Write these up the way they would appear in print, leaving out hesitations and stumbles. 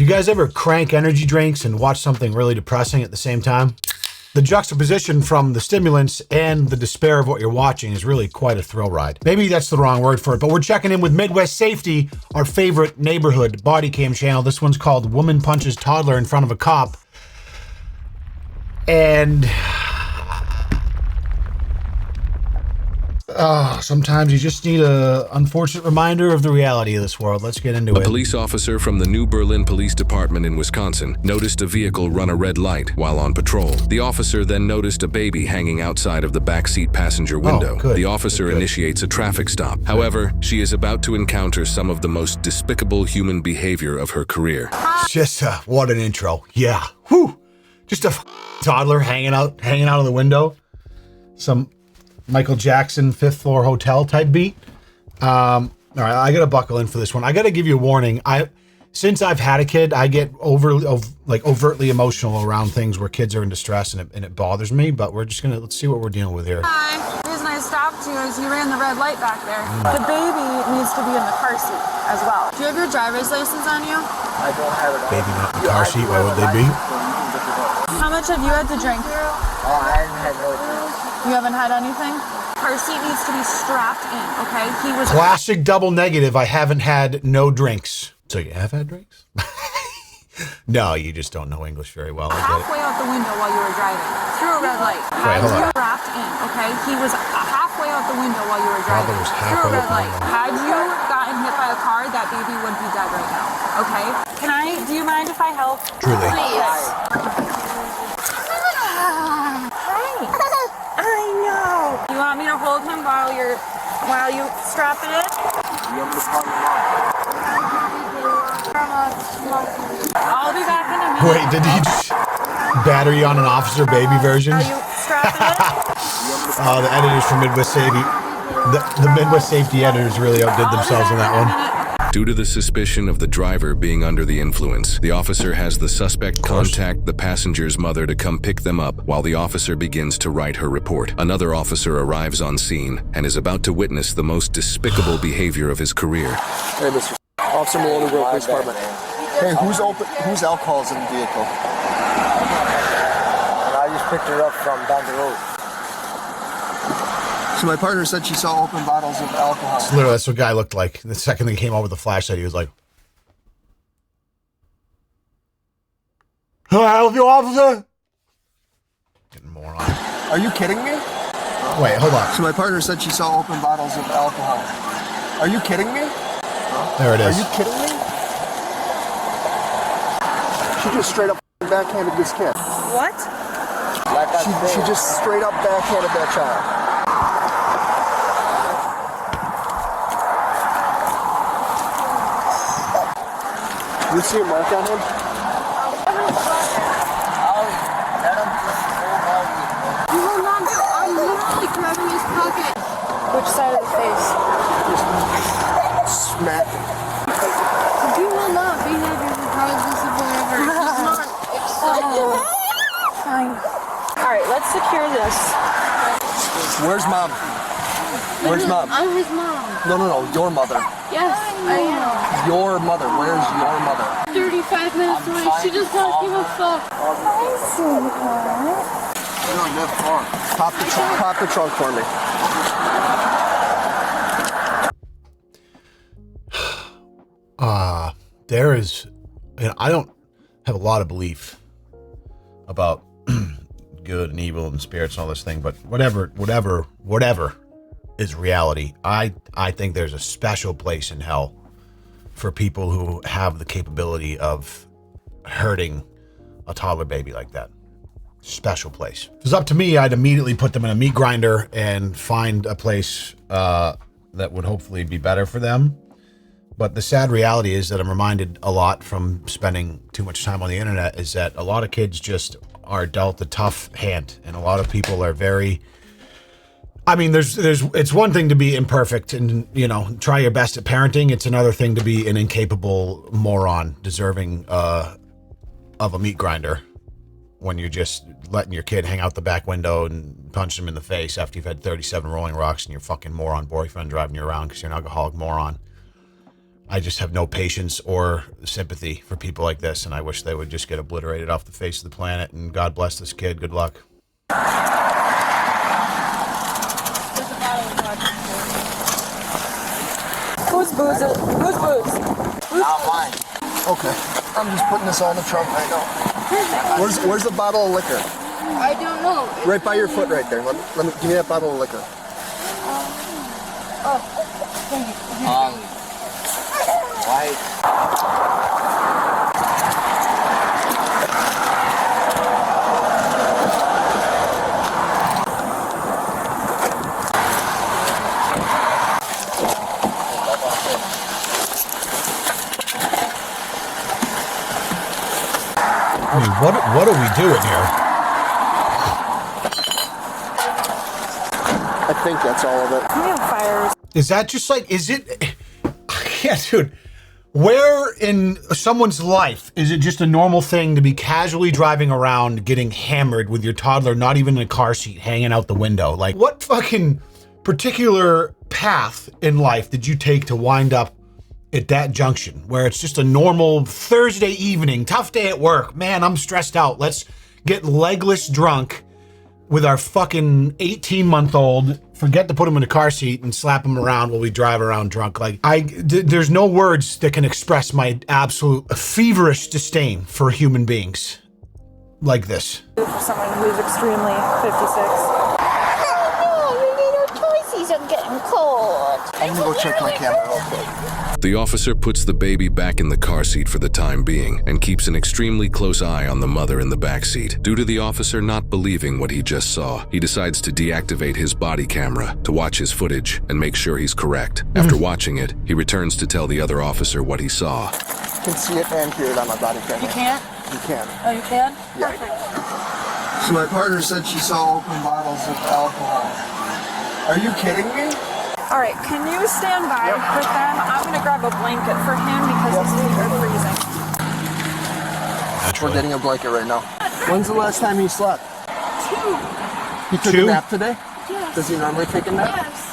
You guys ever crank energy drinks and watch something really depressing at the same time? The juxtaposition from the stimulants and the despair of what you're watching is really quite a thrill ride. Maybe that's the wrong word for it, but we're checking in with Midwest Safety, our favorite neighborhood body cam channel. This one's called Woman Punches Toddler in Front of a Cop. And sometimes you just need a unfortunate reminder of the reality of this world. Let's get into it. A police officer from the New Berlin Police Department in Wisconsin noticed a vehicle run a red light while on patrol. The officer then noticed a baby hanging outside of the backseat passenger window. The officer initiates a traffic stop. However, she is about to encounter some of the most despicable human behavior of her career. Just what an intro. Yeah. Whew. Just a toddler hanging out of the window. Some Michael Jackson 5th floor hotel type beat. All right, I gotta buckle in for this one. I gotta give you a warning. Since I've had a kid, I get overtly emotional around things where kids are in distress, and it bothers me. But let's see what we're dealing with here. Hi. The reason I stopped you is you ran the red light back there. The baby needs to be in the car seat as well. Do you have your driver's license on you? I don't have it on. Baby not in the car seat. Why would they be? How much have you had to drink? I haven't had no drink. You haven't had anything? Car seat needs to be strapped in, okay? He was Classic double negative. I haven't had no drinks. So you have had drinks? No, you just don't know English very well. halfway out the window while you were driving. Through a red light. Right, hold on. Strapped in, okay? He was halfway out the window while you were driving. Was Through a halfway red out the light. window. Had you gotten hit by a car, that baby would be dead right now, okay? Do you mind if I help? Truly. Please. I know. You want me to hold him while you strap it in? I'll be back in a minute. Wait, did he just battery on an officer baby version? Are you strapping it? Oh, the editors from Midwest Safety. The Midwest Safety editors really outdid themselves on that one. Due to the suspicion of the driver being under the influence, the officer has the suspect contact the passenger's mother to come pick them up while the officer begins to write her report. Another officer arrives on scene and is about to witness the most despicable behavior of his career. Hey, Mr. Officer Maloney, Police Department. Hey, whose alcohol is in the vehicle? And I just picked her up from down the road. So my partner said she saw open bottles of alcohol. Literally, that's what guy looked like. The second they came out with the flashlight, he was like, "Can I help you, officer?" Getting moron. Are you kidding me? Wait, hold on. So my partner said she saw open bottles of alcohol. Are you kidding me? There it is. Are you kidding me? She just straight up backhanded this kid. What? She just straight up backhanded that child. You see a mark on him? You will not do. I'm literally grabbing his pocket. Which side of the face? Smack. You will not be happy regardless of whatever. He's not accepted. Fine. Alright, let's secure this. Where's mom? Where's mom? I'm his mom. No, your mother. Yes, I am. Your mother. Where's your mother? 35 minutes away. She does not give a fuck. Pop the trunk for me. There is, I don't have a lot of belief about good and evil and spirits and all this thing, but whatever is reality. I think there's a special place in hell for people who have the capability of hurting a toddler baby like that. Special place. If it was up to me, I'd immediately put them in a meat grinder and find a place that would hopefully be better for them. But the sad reality is that I'm reminded a lot from spending too much time on the internet is that a lot of kids just are dealt a tough hand, and a lot of people are very, I mean, it's one thing to be imperfect and, try your best at parenting. It's another thing to be an incapable moron deserving of a meat grinder when you're just letting your kid hang out the back window and punch them in the face after you've had 37 Rolling Rocks and your fucking moron boyfriend driving you around because you're an alcoholic moron. I just have no patience or sympathy for people like this, and I wish they would just get obliterated off the face of the planet. And God bless this kid. Good luck. Whose booze? Whose booze? Not mine. Okay. I'm just putting this all in the trunk right now. Where's the bottle of liquor? I don't know. Right by your foot right there. Let me give me that bottle of liquor. Thank you. White. I mean, what are we doing here? I think that's all of it. Fires. Is that just like, is it? Yeah, dude. Where in someone's life is it just a normal thing to be casually driving around getting hammered with your toddler, not even in a car seat, hanging out the window? Like, what fucking particular path in life did you take to wind up at that junction where it's just a normal Thursday evening, tough day at work? Man, I'm stressed out. Let's get legless drunk with our fucking 18-month-old, forget to put him in a car seat and slap him around while we drive around drunk. Like, there's no words that can express my absolute feverish disdain for human beings like this. For someone who's extremely 56. I'm getting cold. I'm gonna go check my camera real quick. The officer puts the baby back in the car seat for the time being and keeps an extremely close eye on the mother in the back seat. Due to the officer not believing what he just saw, he decides to deactivate his body camera to watch his footage and make sure he's correct. After watching it, he returns to tell the other officer what he saw. You can see it and hear it on my body camera. You can't? You can. Oh, you can? Yeah. Perfect. So my partner said she saw open bottles of alcohol. Are you kidding me? All right, can you stand by with them? I'm going to grab a blanket for him because his feet are freezing. We're getting a blanket right now. When's the last time he slept? 2. He took a nap today? Yes. Does he normally take a nap? Yes.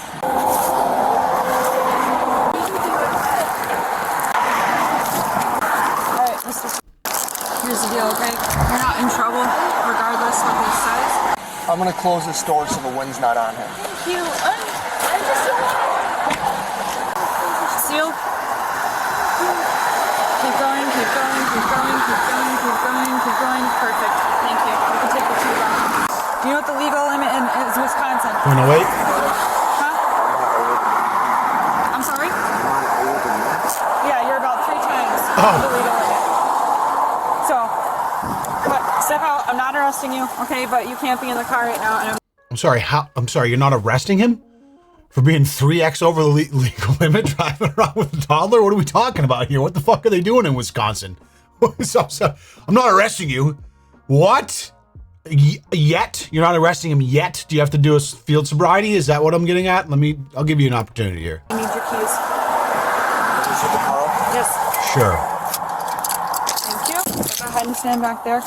All right, here's the deal, okay? You're not in trouble regardless what he says. I'm gonna close this door so the wind's not on him. Thank you. I just don't want to. Seal. Keep going, keep going, keep going, keep going, keep going, keep going. Perfect. Thank you. You can take the tube off. Do you know what the legal limit is Wisconsin? Wanna wait? Huh? I'm sorry? Yeah, you're about 3 times the legal limit. So, step out. I'm not arresting you, okay? But you can't be in the car right now. And I'm sorry, I'm sorry, you're not arresting him for being 3x over the legal limit driving around with a toddler? What are we talking about here? What the fuck are they doing in Wisconsin? I'm not arresting you. What? Yet? You're not arresting him yet? Do you have to do a field sobriety? Is that what I'm getting at? I'll give you an opportunity here. I need your keys. Yes. Sure. Thank you. Go ahead and stand back there.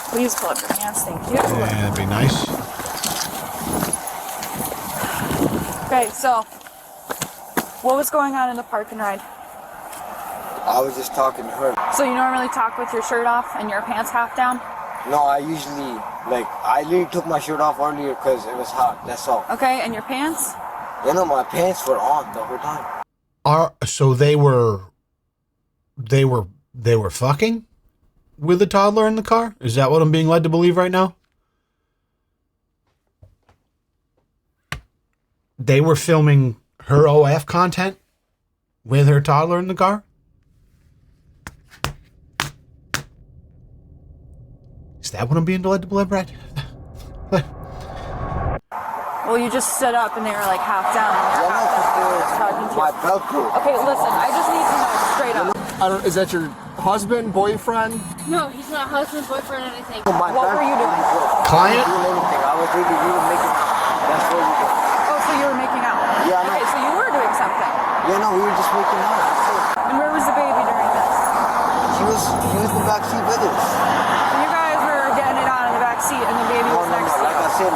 Please pull up your hands. Thank you. Yeah, that'd be nice. Okay, so what was going on in the park and ride? I was just talking to her. So you normally talk with your shirt off and your pants half down? No, I usually, I literally took my shirt off earlier because it was hot, that's all. Okay, and your pants? You know, my pants were on the whole time. So they were fucking with a toddler in the car? Is that what I'm being led to believe right now? They were filming her OF content with her toddler in the car? Is that what I'm being led to believe, Brad? Well, you just stood up and they were like half down. Talking to you. My belt broke. Okay, listen, I just need to know straight up. Is that your husband, boyfriend? No, he's not husband, boyfriend, or anything. My What belt were you doing? broke. Client? I wasn't doing anything. I was really, we were making out. That's what we did. Oh, so you were making out? Yeah, I know. Okay, so you were doing something. Yeah, no, we were just making out. That's it. And where was the baby during this? He was in the back seat with us. So you guys were getting it on in the back seat and the baby No, was no, next no. to Like you. I said,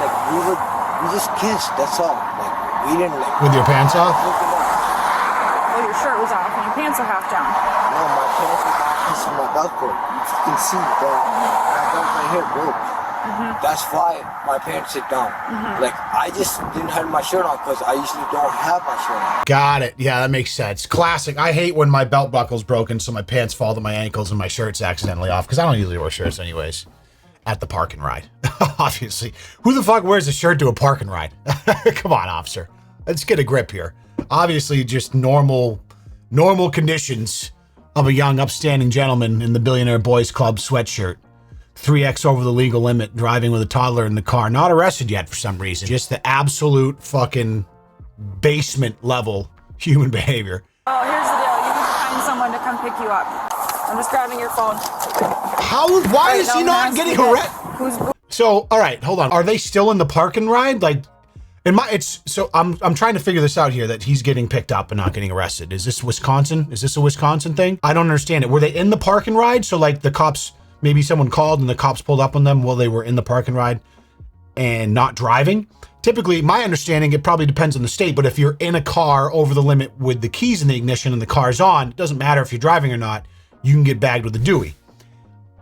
we just kissed. That's all. We didn't With your pants off? look it up. Well, you your shirt was off and your pants were half down. No, my pants were off because of my Velcro. You can see that I got my hair broke. That's why my pants sit down. Like, I just didn't have my shirt on because I usually don't have my shirt on. Got it. Yeah, that makes sense. Classic. I hate when my belt buckle's broken so my pants fall to my ankles and my shirt's accidentally off because I don't usually wear shirts anyways at the park and ride. Obviously. Who the fuck wears a shirt to a park and ride? Come on, officer. Let's get a grip here. Obviously, just normal conditions of a young, upstanding gentleman in the Billionaire Boys Club sweatshirt. 3x over the legal limit, driving with a toddler in the car. Not arrested yet for some reason. Just the absolute fucking basement level human behavior. Oh, here's the deal. You need to find someone to come pick you up. I'm just grabbing your phone. Why is he not getting arrested? So, all right, hold on. Are they still in the park and ride? Like, I'm trying to figure this out here, that he's getting picked up and not getting arrested. Is this Wisconsin? Is this a Wisconsin thing? I don't understand it. Were they in the park and ride? So, like, the cops... Maybe someone called and the cops pulled up on them while they were in the park and ride and not driving. Typically, my understanding, it probably depends on the state, but if you're in a car over the limit with the keys in the ignition and the car's on, it doesn't matter if you're driving or not, you can get bagged with a Dewey.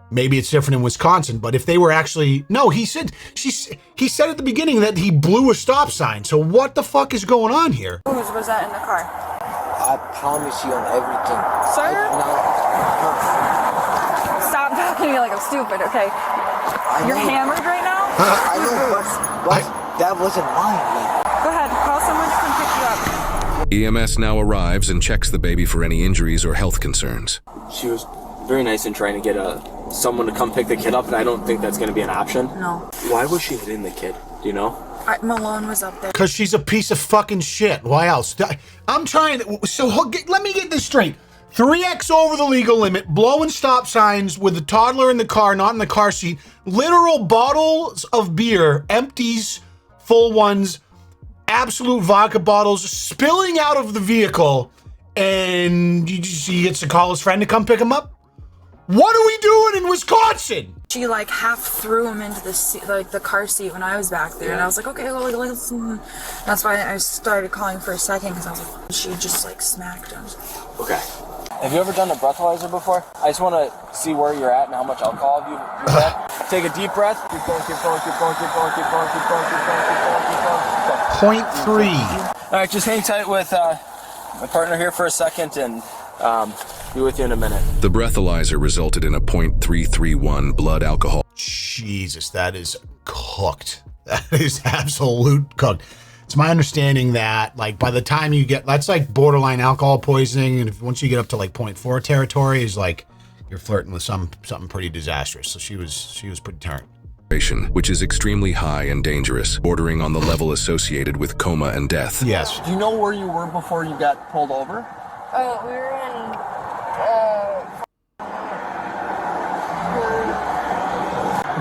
Maybe it's different in Wisconsin, but if they were actually... No, he said at the beginning that he blew a stop sign. So what the fuck is going on here? Whose was that in the car? I promise you on everything. Sir? Stop talking to me like I'm stupid, okay? You're hammered right now? I know, but that wasn't mine. Go ahead, call someone to come pick you up. EMS now arrives and checks the baby for any injuries or health concerns. She was very nice in trying to get someone to come pick the kid up, and I don't think that's going to be an option. No. Why was she hitting the kid? Do you know? Malone was up there. Because she's a piece of fucking shit. Why else? I'm trying to... So let me get this straight. 3x over the legal limit, blowing stop signs with the toddler in the car, not in the car seat, literal bottles of beer, empties, full ones, absolute vodka bottles spilling out of the vehicle, and he gets to call his friend to come pick him up? What are we doing in Wisconsin? She like half threw him into the seat, like the car seat when I was back there, and I was like, okay, well, listen. That's why I started calling for a second, because I was like, she just like smacked him. Okay. Have you ever done a breathalyzer before? I just want to see where you're at and how much alcohol you've had. Take a deep breath. Keep going, keep going, keep going, keep going, keep going, keep going, keep going, keep going, keep going, keep going. 0.3. All right, just hang tight with my partner here for a second, and be with you in a minute. The breathalyzer resulted in a .331 blood alcohol. Jesus, that is cooked. That is absolute cooked. It's my understanding that, like, by the time you get, that's like borderline alcohol poisoning, and once you get up to like 0.4 territory, is like you're flirting with something pretty disastrous. So she was pretty turned. Which is extremely high and dangerous, bordering on the level associated with coma and death. Yes. Do you know where you were before you got pulled over? Oh, we were in.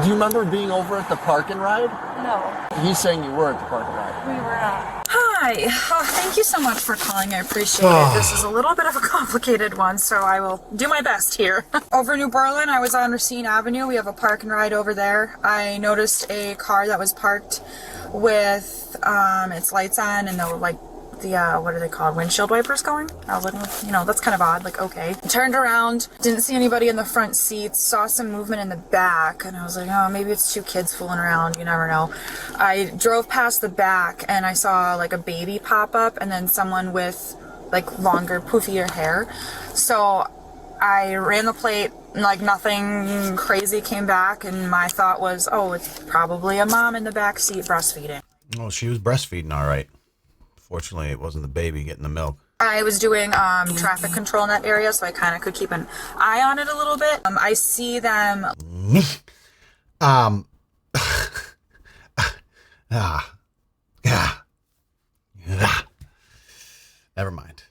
Do you remember being over at the park and ride? No, He's saying you were at the park and ride. we were not. Hi. Oh, thank you so much for calling. I appreciate it. This is a little bit of a complicated one, so I will do my best here. Over New Berlin, I was on Racine Avenue. We have a park and ride over there. I noticed a car that was parked with its lights on, and there were like the what are they called, windshield wipers going. I was like, you know, that's kind of odd. Like, okay. Turned around, didn't see anybody in the front seats, saw some movement in the back, and I was like, oh, maybe it's two kids fooling around, you never know. I drove past the back and I saw like a baby pop up, and then someone with like longer, poofier hair. So I ran the plate, like nothing crazy came back, and my thought was, oh, it's probably a mom in the back seat breastfeeding. Oh, she was breastfeeding, all right. Fortunately, it wasn't the baby getting the milk. I was doing traffic control in that area, so I kind of could keep an eye on it a little bit. I see them. Never mind.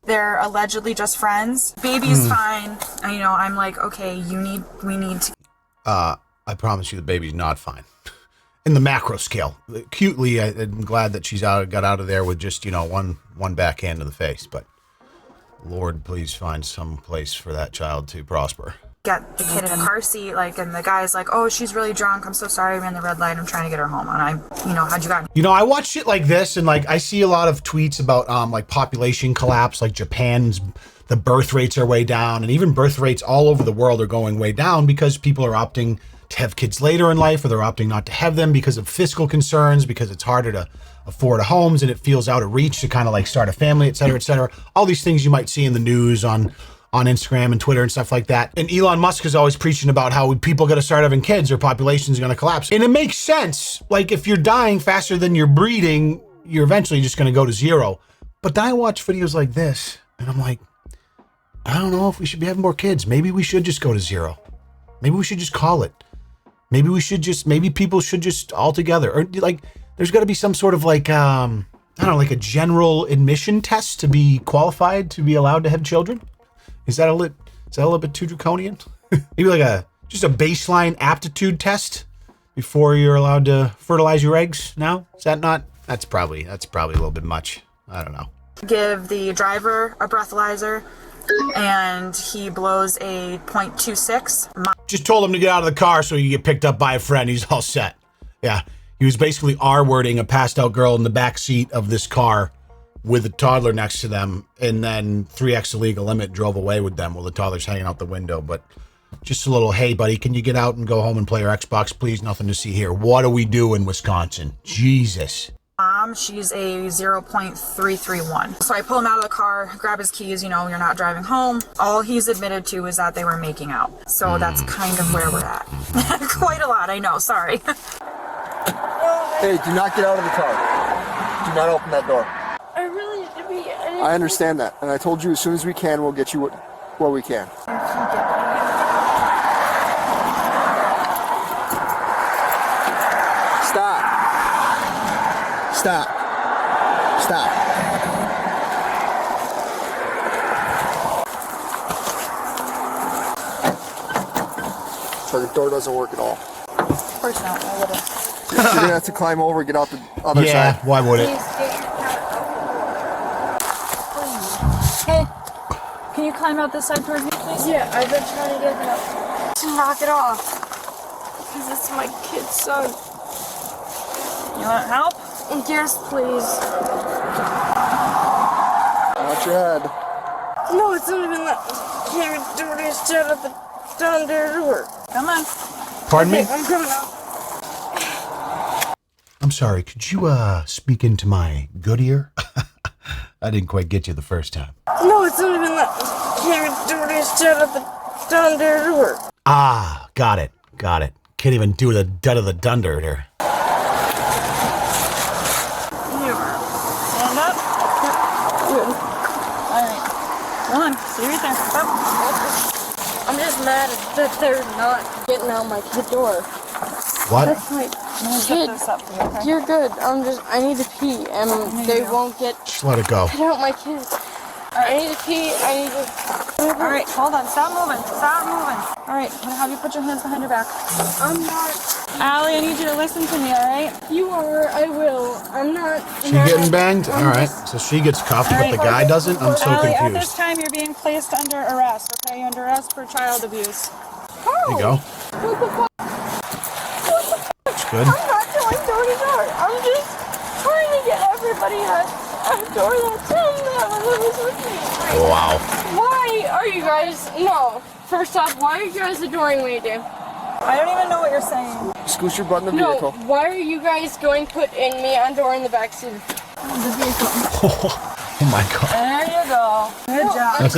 They're allegedly just friends. Baby's fine. You know, I'm like, okay, we need to. I promise you the baby's not fine. In the macro scale. Cutely, I'm glad that she's got out of there with just, you know, one backhand to the face. But Lord, please find some place for that child to prosper. get the kid in a car seat, like, and the guy's like, oh, she's really drunk, I'm so sorry, I ran the red light, I'm trying to get her home, and how'd you got? You know, I watch shit like this, and like I see a lot of tweets about like population collapse, like Japan's, the birth rates are way down, and even birth rates all over the world are going way down because people are opting to have kids later in life, or they're opting not to have them because of fiscal concerns, because it's harder to afford homes and it feels out of reach to kind of like start a family, et cetera, et cetera. All these things you might see in the news on Instagram and Twitter and stuff like that. And Elon Musk is always preaching about how people got to start having kids or population's going to collapse. And it makes sense. Like if you're dying faster than you're breeding, you're eventually just going to go to zero. But then I watch videos like this and I'm like, I don't know if we should be having more kids. Maybe we should just go to zero. Maybe we should just call it. Maybe people should just all together, or like, there's got to be some sort of like, I don't know, like a general admission test to be qualified to be allowed to have children. Is that a little bit too draconian? Maybe like just a baseline aptitude test before you're allowed to fertilize your eggs now? Is that not? That's probably a little bit much. I don't know. Give the driver a breathalyzer, and he blows a .26. Just told him to get out of the car so you get picked up by a friend. He's all set. Yeah. He was basically R-wording a passed out girl in the back seat of this car with a toddler next to them, and then 3x the legal limit drove away with them while the toddler's hanging out the window. But just a little, hey, buddy, can you get out and go home and play your Xbox, please? Nothing to see here. What do we do in Wisconsin? Jesus. She's a 0.331. So I pull him out of the car, grab his keys, you're not driving home. All he's admitted to is that they were making out. So that's kind of where we're at. Quite a lot, I know, sorry. Hey, do not get out of the car. Do not open that door. I really need to be. I understand that, and I told you as soon as we can, we'll get you where we can. Stop. Stop. Stop. So the door doesn't work at all. Of course not, I would've. You're gonna have to climb over, get out the other side. Yeah, why would it? Hey, can you climb out this side towards me, please? Yeah, I've been trying to get him to knock it off. Because it's my kid's son. You want help? Yes, please. Watch your head. No, it's not even that. Can't do this shit at the down there door. Come on. Pardon me? I'm coming out. I'm sorry, could you speak into my good ear? I didn't quite get you the first time. No, it's not even that. Can't do this shit at the down there door. Ah, got it. Can't even do the dud of the dunder here. Stand up. Good. All right. Come on, stay right there. Up. I'm just mad that they're not getting out my kid door. What? That's my kid. This up for you, okay? You're good. I need to pee, and they won't get Just let it go. out my kid. I need to pee. I need to. All right, hold on. Stop moving. All right, I'm gonna have you put your hands behind your back. I'm not. Allie, I need you to listen to me, all right? You are. I will. I'm not. She getting banged? All right. So she gets cuffed, but the guy doesn't? I'm so Allie, at this confused. time, you're being placed under arrest, okay? You're under arrest for child abuse. There you go. What the fuck? That's good. I'm not going door to door. I'm just trying to get everybody a door that's him that was with me. Wow. Why are you guys? No. First off, why are you guys adoring me, dude? I don't even know what you're saying. Scoot your butt in the No. vehicle. Why are you guys going to put in me on door in the backseat of the vehicle? Oh my god. There you go. Good job. That's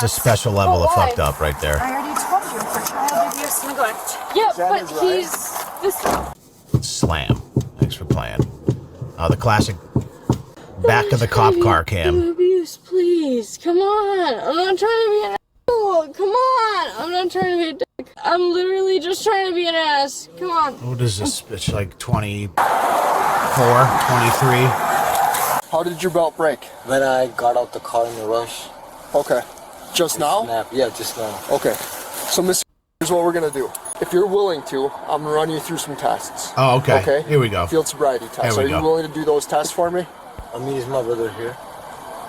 a special level of fucked up right there. I already told you for child abuse neglect. Yeah, that but his ride? he's this. Slam. Thanks for playing. The classic back of the cop car cam. Abuse, please. Come on. I'm not trying to be an asshole. Come on. I'm not trying to be a dick. I'm literally just trying to be an ass. Come on. What is this bitch, like 24, 23? How did your belt break? When I got out the car in the rush. Okay. Just now? Snap. Yeah, just now. Okay. So, Mr. Here's what we're gonna do. If you're willing to, I'm gonna run you through some tests. Oh, okay. Okay. Here we go. Field sobriety tests. There Are we you go. willing to do those tests for me? I mean, is my brother here?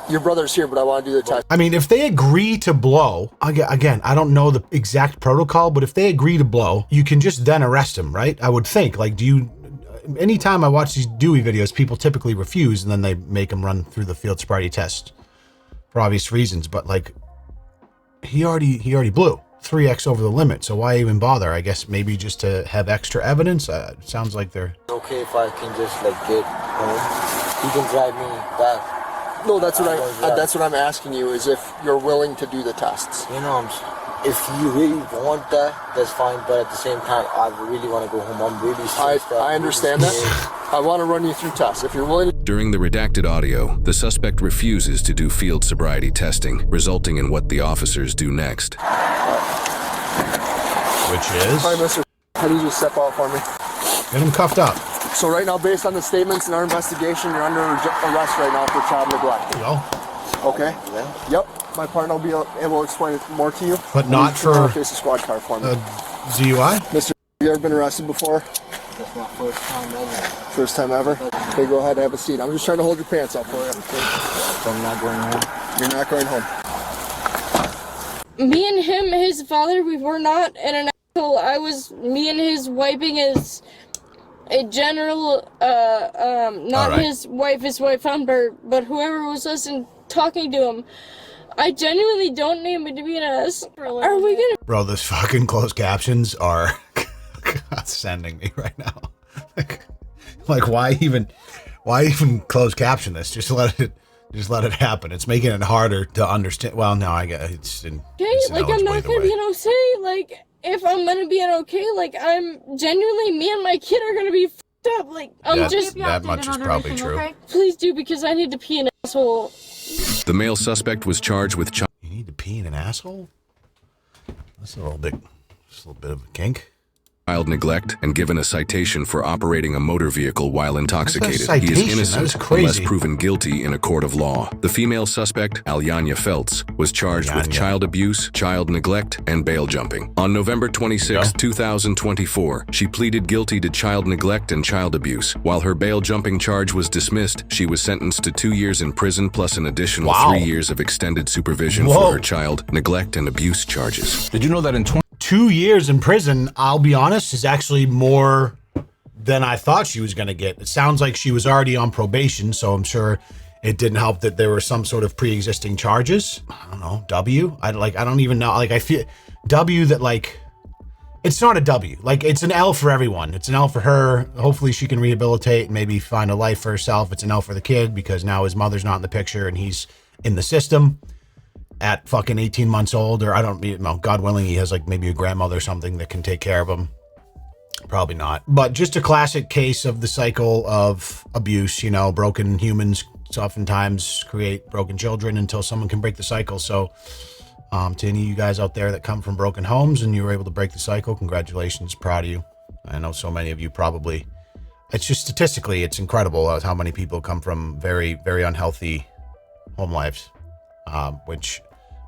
Your brother's here, but I want to do the test. I mean, if they agree to blow, again, I don't know the exact protocol, but if they agree to blow, you can just then arrest him, right? I would think. Like, anytime I watch these Dewey videos, people typically refuse, and then they make him run through the field sobriety test for obvious reasons. But like, he already blew 3x over the limit, so why even bother? I guess maybe just to have extra evidence. It sounds like they're okay if I can just like get home. You can drive me back. No, that's what I'm asking you, is if you're willing to do the tests. You know, if you really want that, that's fine. But at the same time, I really want to go home. I'm really stressed out. I understand that. I want to run you through tests. If you're willing to... During the redacted audio, the suspect refuses to do field sobriety testing, resulting in what the officers do next. Which is? All right, mister. How do you just step out for me? Get him cuffed up. So right now, based on the statements in our investigation, you're under arrest right now for child neglect. There you go. Okay? Yeah. Yep. My partner will be able to explain it more to you. But not for... Face a squad car for me. DUI? Mister, you ever been arrested before? That's my first time ever. First time ever? Okay, go ahead and have a seat. I'm just trying to hold your pants up for you. So I'm not going home? You're not going home. Me and him, his father, we were not in an asshole. Me and his wiping his... a general, not right. his wife Amber, but whoever was listening, talking to him. I genuinely don't need me to be an ass. Are we gonna... Bro, those fucking closed captions are sending me right now. Like, why even closed caption this? Just let it happen. It's making it harder to understand. Well, no, I get it's in. Okay, like, I'm not gonna be an okay, like... If I'm gonna be an okay, like, I'm genuinely, me and my kid are gonna be f***ed up, like, that much is probably true. Okay? Please do, because I need to pee in an asshole. The male suspect was charged with You need to pee in an asshole? That's a little bit of a kink. child neglect and given a citation for operating a motor vehicle while intoxicated. He He is innocent unless crazy. proven guilty in a court of law. The female suspect, Alyanya Feltz, was charged with child abuse, child neglect, and bail jumping. On November 26, 2024, she pleaded guilty to child neglect and child abuse. While her bail jumping charge was dismissed, she was sentenced to 2 years in prison plus an additional 3 years of extended supervision for her child neglect and abuse charges. Did you know that in 2 years in prison, I'll be honest, is actually more than I thought she was going to get. It sounds like she was already on probation, so I'm sure it didn't help that there were some sort of pre-existing charges. I don't know, W? I don't even know. Like, I feel W that, like, it's not a W. Like, it's an L for everyone. It's an L for her. Hopefully she can rehabilitate and maybe find a life for herself. It's an L for the kid because now his mother's not in the picture and he's in the system at fucking 18 months old, or I don't know, God willing, he has like maybe a grandmother or something that can take care of him. Probably not. But just a classic case of the cycle of abuse, you know, broken humans oftentimes create broken children until someone can break the cycle. So to any of you guys out there that come from broken homes and you were able to break the cycle, congratulations, proud of you. I know so many of you probably, it's just statistically, it's incredible how many people come from very, very unhealthy home lives, which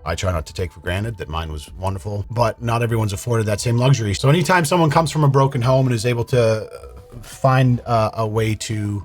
I try not to take for granted. That mine was wonderful, but not everyone's afforded that same luxury. So anytime someone comes from a broken home and is able to find a way to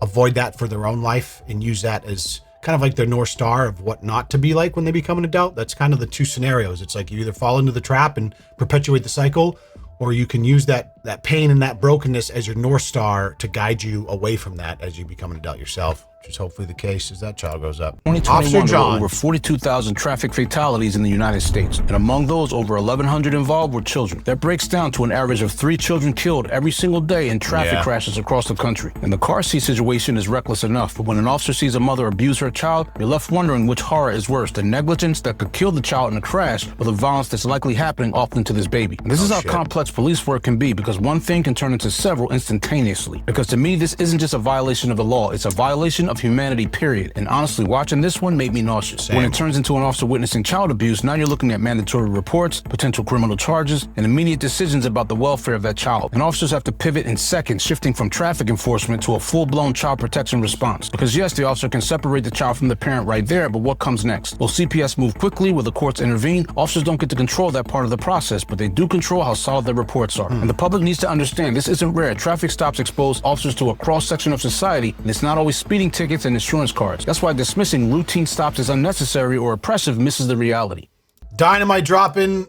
avoid that for their own life and use that as kind of like their North Star of what not to be like when they become an adult, that's kind of the two scenarios. It's like you either fall into the trap and perpetuate the cycle, or you can use that pain and that brokenness as your North Star to guide you away from that as you become an adult yourself, which is hopefully the case as that child grows up. 2021, there were over 42,000 traffic fatalities in the United States, and among those, over 1,100 involved were children. That breaks down to an average of 3 children killed every single day in traffic crashes across the country. And the car seat situation is reckless enough, but when an officer sees a mother abuse her child, you're left wondering which horror is worse, the negligence that could kill the child in a crash, or the violence that's likely happening often to this baby. And this is how complex police work can be, because one thing can turn into several instantaneously. Because to me, this isn't just a violation of the law, it's a violation of humanity, period. And honestly, watching this one made me nauseous. When it turns into an officer witnessing child abuse, now you're looking at mandatory reports, potential criminal charges, and immediate decisions about the welfare of that child. And officers have to pivot in seconds, shifting from traffic enforcement to a full-blown child protection response. Because yes, the officer can separate the child from the parent right there, but what comes next? Will CPS move quickly? Will the courts intervene? Officers don't get to control that part of the process, but they do control how solid their reports are. And the public needs to understand this isn't rare. Traffic stops expose officers to a cross-section of society, and it's not always speeding tickets tickets and insurance cards. That's why dismissing routine stops as unnecessary or oppressive misses the reality. Dynamite dropping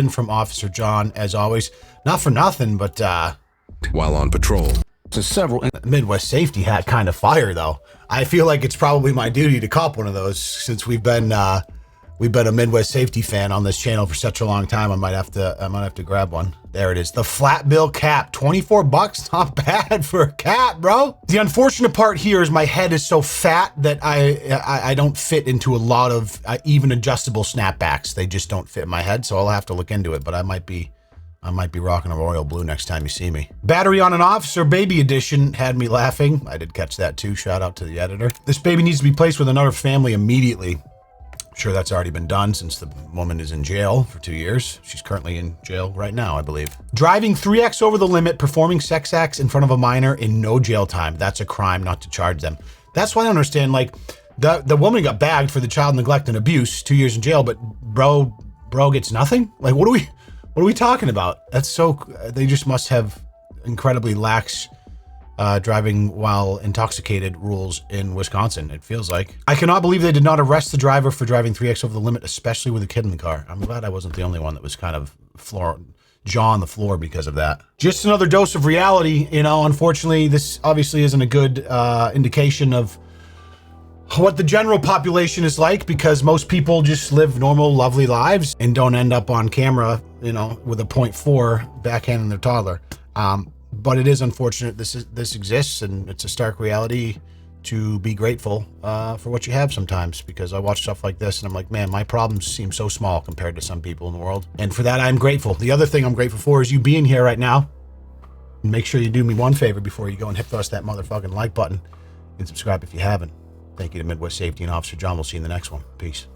from Officer John, as always. Not for nothing, but while on patrol. To several Midwest safety hat kind of fire, though. I feel like it's probably my duty to cop one of those since we've been a Midwest safety fan on this channel for such a long time. I might have to grab one. There it is. The flat bill cap, $24. Not bad for a cap, bro. The unfortunate part here is my head is so fat that I don't fit into a lot of even adjustable snapbacks. They just don't fit in my head, so I'll have to look into it. But I might be rocking a royal blue next time you see me. Battery on an Officer Baby edition had me laughing. I did catch that too. Shout out to the editor. This baby needs to be placed with another family immediately. I'm sure that's already been done since the woman is in jail for 2 years. She's currently in jail right now, I believe. Driving 3x over the limit, performing sex acts in front of a minor in no jail time. That's a crime not to charge them. That's why I don't understand, like, the woman got bagged for the child neglect and abuse, 2 years in jail, but bro gets nothing? Like, what are we talking about? That's so, they just must have incredibly lax driving while intoxicated rules in Wisconsin, it feels like. I cannot believe they did not arrest the driver for driving 3x over the limit, especially with a kid in the car. I'm glad I wasn't the only one that was kind of jaw on the floor because of that. Just another dose of reality, you know. Unfortunately, this obviously isn't a good indication of what the general population is like, because most people just live normal, lovely lives and don't end up on camera, you know, with a .4 backhanding their toddler. But it is unfortunate this exists, and it's a stark reality to be grateful for what you have sometimes, because I watch stuff like this and I'm like, man, my problems seem so small compared to some people in the world. And for that, I'm grateful. The other thing I'm grateful for is you being here right now. Make sure you do me one favor before you go and hit thrust that motherfucking like button and subscribe if you haven't. Thank you to Midwest Safety and Officer John. We'll see you in the next one. Peace.